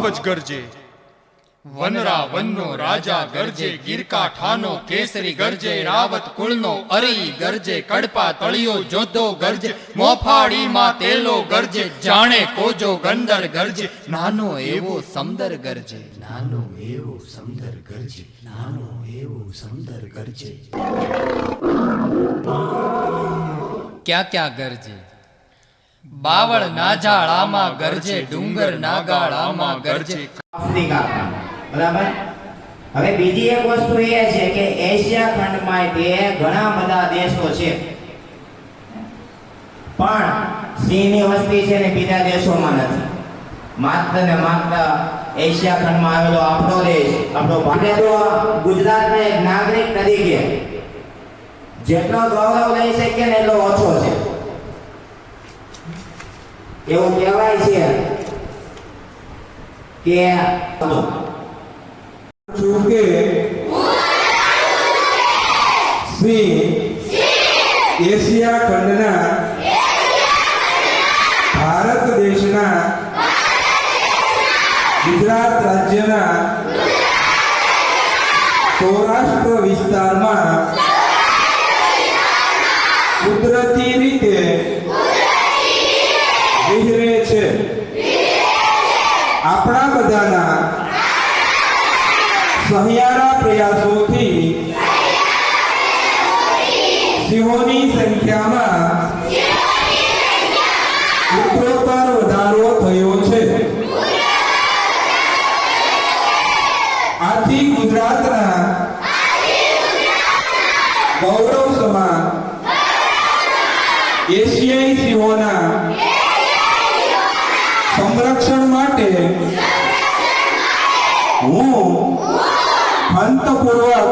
બાવજ ગરજે, વનરા વનનો રાજા ગરજે, ગીરકા ઠાનો કેસરી ગરજે, રાવત કુળનો અરી ગરજે, કડપા તળિયો જોધો ગરજે, મોફાળીમાં તેલો ગરજે, જાણે કોજો ગંદર ગરજે, નાનો એવો સમદર ગરજે, નાનો એવો સમદર ગરજે, નાનો એવો સમદર ગરજે. ક્યાં ક્યાં ગરજે? બાવળ નાજાળામાં ગરજે, ડુંગર નાગાળામાં ગરજે. બરાબર. હવે બીજી એક વસ્તુ એ છે કે એશિયા ખંડમાં ઘણા બધા દેશો છે, પણ સિંહની વસ્તી છે ને બીજા દેશોમાં નથી. માત્ર ને માત્ર એશિયા ખંડમાં આવેલો આપણો દેશ, આપણો ભારત, તો ગુજરાતના એક નાગરિક તરીકે જેટલો ગૌરવ લઈ શકીએ ને એટલો ઓછો છે. એવું કહેવાય છે કે ચૂકે સિંહ એશિયા ખંડના ભારત દેશના ગુજરાત રાજ્યના સૌરાષ્ટ્ર વિસ્તારમાં કુદરતી રીતે વિહરે છે. આપણા બધાના સહિયારા પ્રયાસોથી સિંહોની સંખ્યામાં ઉત્તરોત્તર વધારો થયો છે. આથી ગુજરાતના ગૌરવ સમાન એશિયાઈ સિંહોના સંરક્ષણ માટે હું અંતપૂર્વક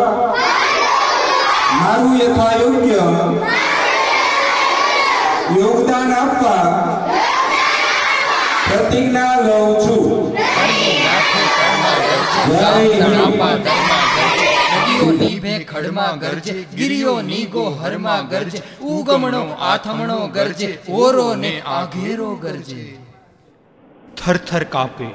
મારું યથાયોગ્ય યોગદાન આપવા પ્રતિજ્ઞા લઉં છું. નદીઓ નીભે ખડમાં ગરજે, ગિરિયો નીગો હરમાં ગરજે, ઉગમણો આથમણો ગરજે, ઓરો ને આઘેરો ગરજે. થરથર કાપે,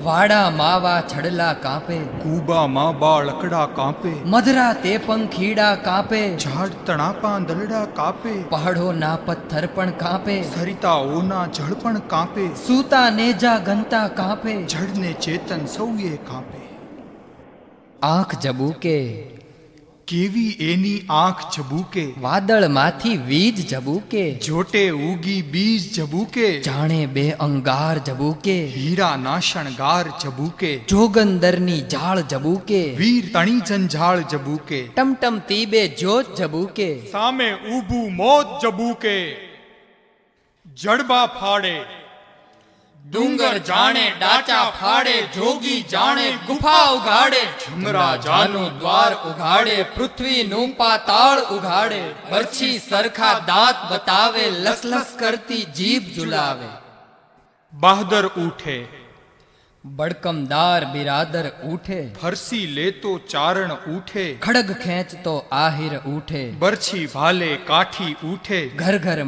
વાડા માવા છડલા કાપે, કૂબામાં બાળકડા કાપે, મધરા તે પંખીડા કાપે, ઝાડ તણાપા દલડા કાપે, પહાડોના પથ્થર પણ કાપે, સરિતાઓના જળ પણ કાપે, સૂતા નેજા ગંતા કાપે, જળને ચેતન સૌએ કાપે. આંખ જબૂકે, કેવી એની આંખ ઝબૂકે, વાદળમાંથી વીજ જબૂકે, જોટે ઉગી બીજ ઝબૂકે, જાણે બે અંગાર જબૂકે, હીરા ના શણગાર ઝબૂકે, જોગંદરની જાળ જબૂકે, વીર તણી જંજાળ ઝબૂકે, ટમટમ તીબે જ્યોત જબૂકે, સામે ઊભું મોત ઝબૂકે, જડબા ફાડે, ડુંગર જાણે ડાચા ફાડે, જોગી જાણે ગુફા ઉઘાડે, જમરા જાનું દ્વાર ઉઘાડે, પૃથ્વીનું પાતાળ ઉઘાડે, બરછી સરખા દાંત બતાવે, લસલસ કરતી જીભ ઝુલાવે. બહાદર ઉઠે, બડકમદાર બિરાદર ઉઠે, ફરસી લેતો ચારણ ઉઠે, ખડગ ખેંચતો આહિર ઉઠે, બરછી ભાલે કાઠી ઉઠે, ઘર ઘર